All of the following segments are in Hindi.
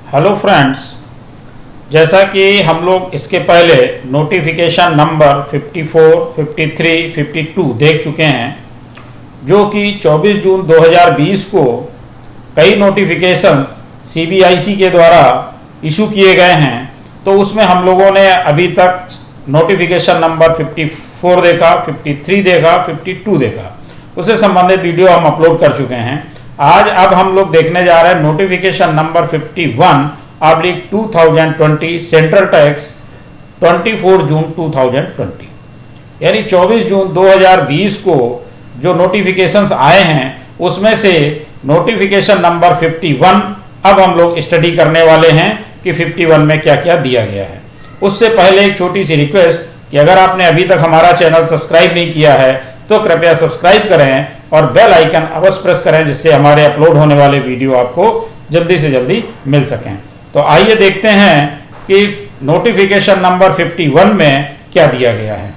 हेलो फ्रेंड्स, जैसा कि हम लोग इसके पहले नोटिफिकेशन नंबर 54, 53, 52 देख चुके हैं, जो कि 24 जून 2020 को कई नोटिफिकेशंस सीबीआईसी के द्वारा इशू किए गए हैं। तो उसमें हम लोगों ने अभी तक नोटिफिकेशन नंबर 54 देखा, 53 देखा, 52 देखा, उससे संबंधित वीडियो हम अपलोड कर चुके हैं। आज अब हम लोग देखने जा रहे हैं नोटिफिकेशन नंबर 51/2020 सेंट्रल टैक्स 24 जून 2020, यानी 24 जून 2020 को जो नोटिफिकेशंस आए हैं उसमें से नोटिफिकेशन नंबर 51 अब हम लोग स्टडी करने वाले हैं कि 51 में क्या क्या दिया गया है। उससे पहले एक छोटी सी रिक्वेस्ट कि अगर आपने अभी तक हमारा चैनल सब्सक्राइब नहीं किया है तो कृपया सब्सक्राइब करें और बेल आइकन अवश्य प्रेस करें, जिससे हमारे अपलोड होने वाले वीडियो आपको जल्दी से जल्दी मिल सकें। तो आइए देखते हैं कि नोटिफिकेशन नंबर 51 में क्या दिया गया है।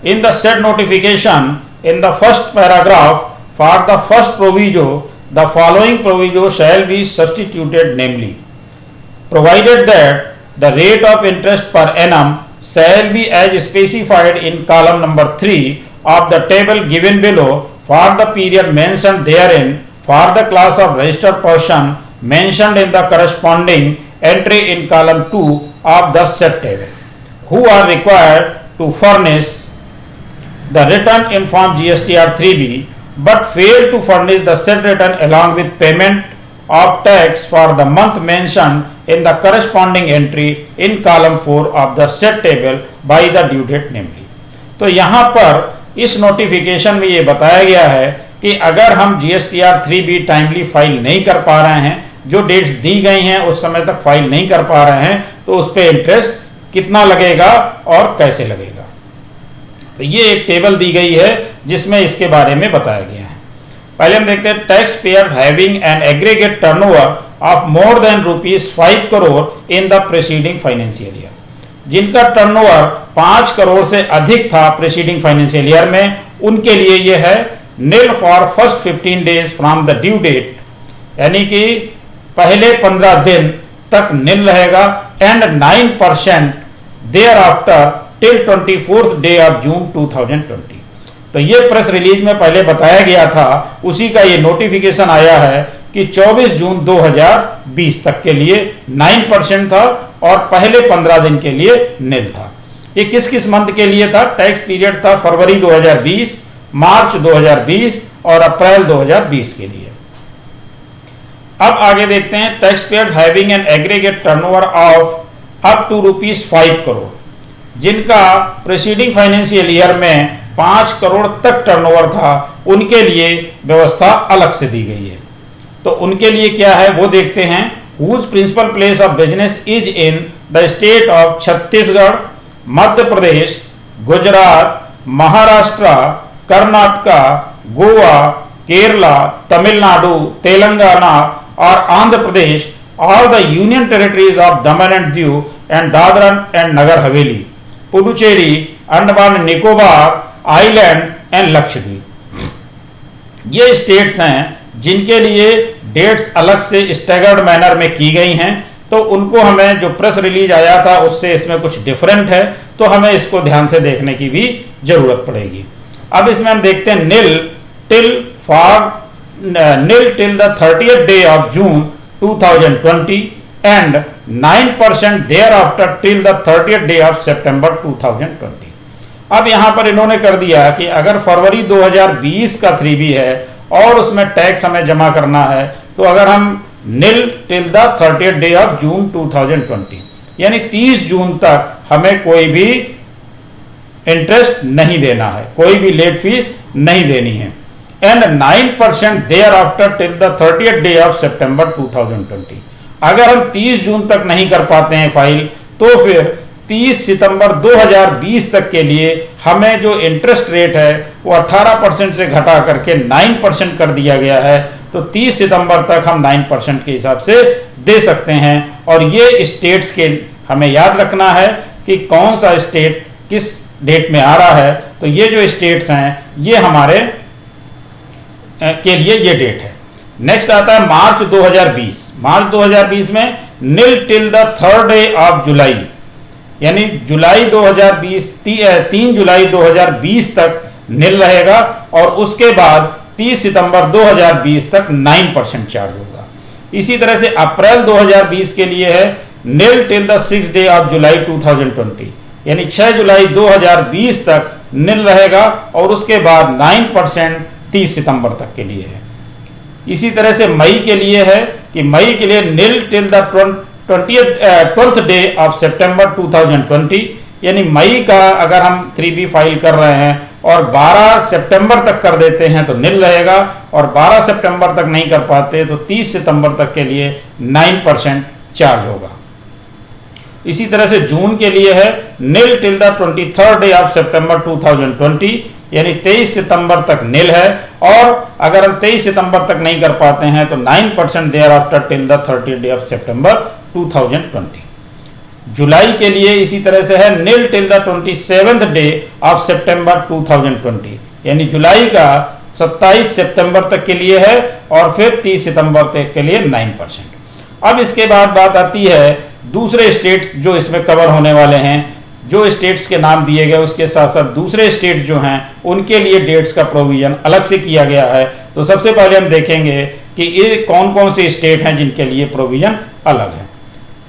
In the said notification, in the first paragraph, for the first proviso the following proviso shall be substituted, namely provided that the rate of interest per annum shall be as specified in column number 3 of the table given below for the period mentioned therein for the class of registered person mentioned in the corresponding entry in column 2 of the said table, who are required to furnish the return in form GSTR 3B but fail to furnish the said return along with payment of tax for the month mentioned in the corresponding entry in column 4 of the said table by the due date, namely। तो यहाँ पर इस नोटिफिकेशन में ये बताया गया है कि अगर हम GSTR 3B टाइमली फाइल नहीं कर पा रहे हैं, जो डेट्स दी गई हैं उस समय तक फाइल नहीं कर पा रहे हैं, तो उस पर इंटरेस्ट कितना लगेगा और कैसे लगेगा। तो ये एक टेबल दी गई है जिसमें इसके बारे में बताया गया है। पहले हम देखते हैं tax payer having an aggregate turnover of more than ₹5 crore in the preceding financial year, जिनका टर्नओवर 5 करोड़ से अधिक था प्रीसीडिंग फाइनेंशियल ईयर में, उनके लिए ये है nil for first 15 days from the due date, यानी कि पहले 15 दिन तक नील रहेगा, and 9% thereafter till 24th day of June 2020। तो ये प्रेस रिलीज में पहले बताया गया था, उसी का ये नोटिफिकेशन आया है कि 24 जून 2020 तक के लिए 9% था और पहले 15 दिन के लिए नील था। ये किस किस मंथ के लिए था? टैक्स पीरियड था फरवरी 2020, मार्च 2020 और अप्रैल 2020 के लिए। अब आगे देखते हैं tax payer having an aggregate turnover of up to ₹5 crore, जिनका प्रीसीडिंग फाइनेंशियल ईयर में 5 करोड़ तक टर्नओवर था, उनके लिए व्यवस्था अलग से दी गई है। तो उनके लिए क्या है वो देखते हैं। Whose principal place of business is in the state of Chhattisgarh, Madhya Pradesh, Gujarat, Maharashtra, Karnataka, Goa, Kerala, Tamil Nadu, Telangana और आंध्र प्रदेश, और the union territories of Daman and Diu and Dadra and Nagar Haveli, Puducherry, Andaman Nicobar island and Lakshadweep. ये स्टेट्स हैं जिनके लिए डेट्स अलग से स्टैगर्ड मैनर में की गई हैं। तो उनको हमें जो प्रेस रिलीज आया था उससे इसमें कुछ डिफरेंट है, तो हमें इसको ध्यान से देखने की भी जरूरत पड़ेगी। अब इसमें हम देखते हैं nil till the 30th day of June 2020 and 9% thereafter till the 30th day of September 2020। अब यहां पर इन्होंने कर दिया कि अगर फरवरी 2020 का 3B है और उसमें टैक्स हमें जमा करना है, तो अगर हम nil till the 30th day of June 2020 यानी 30 जून तक हमें कोई भी इंटरेस्ट नहीं देना है, कोई भी लेट फीस नहीं देनी है, and 9% thereafter till the 30th day of September 2020। अगर हम 30 जून तक नहीं कर पाते हैं फाइल, तो फिर 30 सितंबर 2020 तक के लिए हमें जो इंटरेस्ट रेट है वो 18% से घटा करके 9% कर दिया गया है। तो 30 सितंबर तक हम 9% के हिसाब से दे सकते हैं। और ये स्टेट्स के हमें याद रखना है कि कौन सा स्टेट किस डेट में आ रहा है। तो ये जो स्टेट्स हैं ये हमारे के लिए ये डेट है। नेक्स्ट आता है मार्च 2020। मार्च 2020 में nil till the 3rd day of July, यानी जुलाई 2020 3 जुलाई 2020 तक नील रहेगा और उसके बाद 30 सितंबर 2020 तक 9% चार्ज होगा। इसी तरह से अप्रैल 2020 के लिए है nil till the 6th day of July 2020, यानी 6 जुलाई 2020 तक नील रहेगा और उसके बाद 9% 30 सितंबर तक के लिए है। इसी तरह से मई के लिए है कि मई के लिए nil till the 12th day of September 2020, यानी मई का अगर हम 3B फाइल कर रहे हैं और 12 सितंबर तक कर देते हैं तो नील रहेगा और 12 सितंबर तक नहीं कर पाते तो 30 सितंबर तक के लिए 9% चार्ज होगा। इसी तरह से जून के लिए है nil till the 23rd day of September 2020, यानी 23 सितंबर तक नील है और अगर हम 23 सितंबर तक नहीं कर पाते हैं तो 9% thereafter till the 30th day of September 2020। जुलाई के लिए इसी तरह से है nil till the 27th day of September 2020, यानी जुलाई का 27 सितंबर तक के लिए है और फिर 30 सितंबर तक के लिए 9%। अब इसके बाद बात आती है दूसरे स्टेट्स जो इसमें कवर होने वाले हैं। जो स्टेट्स के नाम दिए गए उसके साथ साथ दूसरे स्टेट जो हैं उनके लिए डेट्स का प्रोविजन अलग से किया गया है। तो सबसे पहले हम देखेंगे कि ये कौन कौन से स्टेट हैं जिनके लिए प्रोविजन अलग है।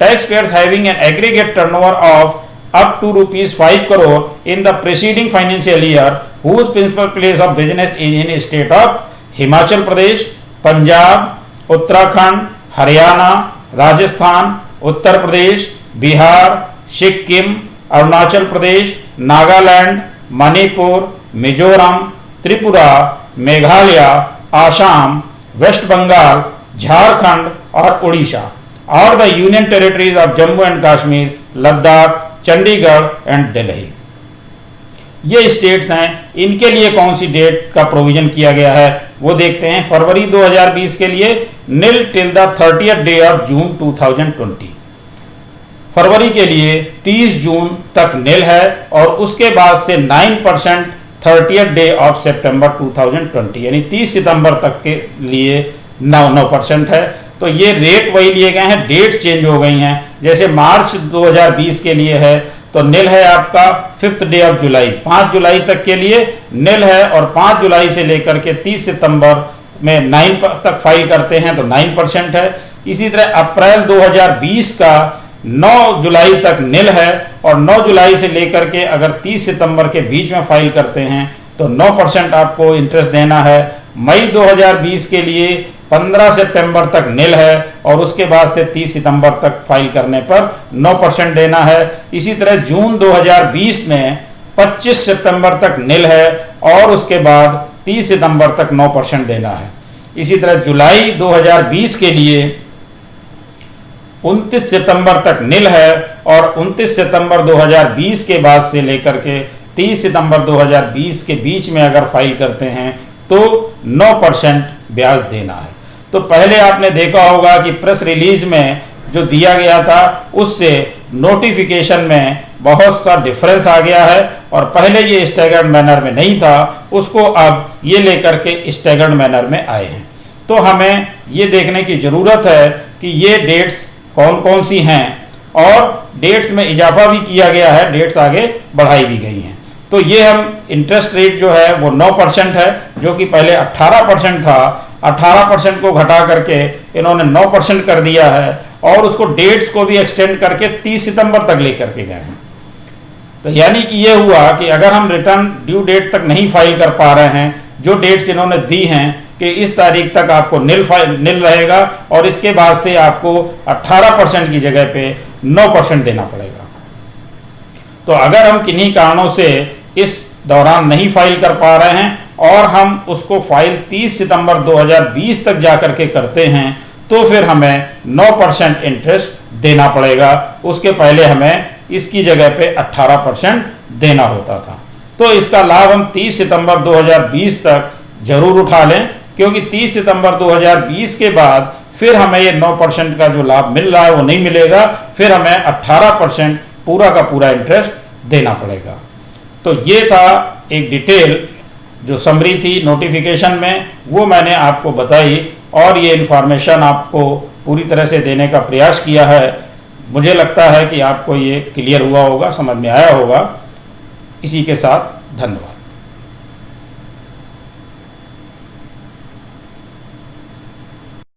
Taxpayers having an aggregate turnover of up to rupees 5 crore in the preceding financial year whose principal place of business is in state of Himachal Pradesh, Punjab, Uttarakhand, Haryana, Rajasthan, Uttar Pradesh, Bihar, Sikkim, Arunachal Pradesh, Nagaland, Manipur, Mizoram, Tripura, Meghalaya, Assam, West Bengal, Jharkhand और उड़ीसा और the union territories of Jammu and Kashmir, Ladakh, Chandigarh and Delhi. ये स्टेट्स हैं, इनके लिए कौन सी डेट का प्रोविजन किया गया है वो देखते हैं। फरवरी 2020 के लिए nil till the 30th day of June 2020, फरवरी के लिए 30 जून तक नील है और उसके बाद से 9% 30th डे ऑफ सितंबर 2020, यानी 30 सितंबर तक के लिए 9% है। तो ये रेट वही लिए गए हैं, डेट चेंज हो गई हैं। जैसे मार्च 2020 के लिए है तो नील है आपका 5th डे ऑफ जुलाई, 5 जुलाई तक के लिए नील है और 5 जुलाई से लेकर के 30 सितंबर में 9 तक फाइल करते हैं तो 9% है। इसी तरह अप्रैल 2020 का 9 जुलाई तक नील है और 9 जुलाई से लेकर के अगर 30 सितंबर के बीच में फाइल करते हैं तो 9% आपको इंटरेस्ट देना है। मई 2020 के लिए 15 सितंबर तक नील है और उसके बाद से 30 सितंबर तक फाइल करने पर 9% देना है। इसी तरह जून 2020 में 25 सितंबर तक नील है और उसके बाद 30 सितंबर तक 9% देना है। इसी तरह जुलाई 2020 के लिए 29 सितंबर तक नील है और 29 सितंबर 2020 के बाद से लेकर के 30 सितंबर 2020 के बीच में अगर फाइल करते हैं तो 9% ब्याज देना है। तो पहले आपने देखा होगा कि प्रेस रिलीज में जो दिया गया था उससे नोटिफिकेशन में बहुत सा डिफरेंस आ गया है और पहले ये स्टैगर्ड मैनर में नहीं था, उसको अब ये लेकर के स्टैगर्ड मैनर में आए हैं। तो हमें ये देखने की ज़रूरत है कि ये डेट्स कौन कौन सी हैं और डेट्स में इजाफा भी किया गया है, डेट्स आगे बढ़ाई भी गई हैं। तो ये हम इंटरेस्ट रेट जो है वो 9% है, जो कि पहले 18% था। 18% को घटा करके इन्होंने 9% कर दिया है और उसको डेट्स को भी एक्सटेंड करके 30 सितंबर तक लेकर के गए हैं। तो यानी कि ये हुआ कि अगर हम रिटर्न ड्यू डेट तक नहीं फाइल कर पा रहे हैं, जो डेट्स इन्होंने दी हैं कि इस तारीख तक आपको नील रहेगा और इसके बाद से आपको 18% की जगह पे 9% देना पड़ेगा। तो अगर हम किन्हीं कारणों से इस दौरान नहीं फाइल कर पा रहे हैं और हम उसको फाइल 30 सितंबर 2020 तक जाकर के करते हैं तो फिर हमें 9% इंटरेस्ट देना पड़ेगा। उसके पहले हमें इसकी जगह पे 18% देना होता था। तो इसका लाभ हम 30 सितंबर 2020 तक जरूर उठा लें, क्योंकि 30 सितंबर 2020 के बाद फिर हमें ये 9% का जो लाभ मिल रहा है वो नहीं मिलेगा, फिर हमें 18% पूरा का पूरा इंटरेस्ट देना पड़ेगा। तो ये था एक डिटेल जो समरी थी नोटिफिकेशन में, वो मैंने आपको बताई और ये इन्फॉर्मेशन आपको पूरी तरह से देने का प्रयास किया है। मुझे लगता है कि आपको ये क्लियर हुआ होगा, समझ में आया होगा। इसी के साथ धन्यवाद।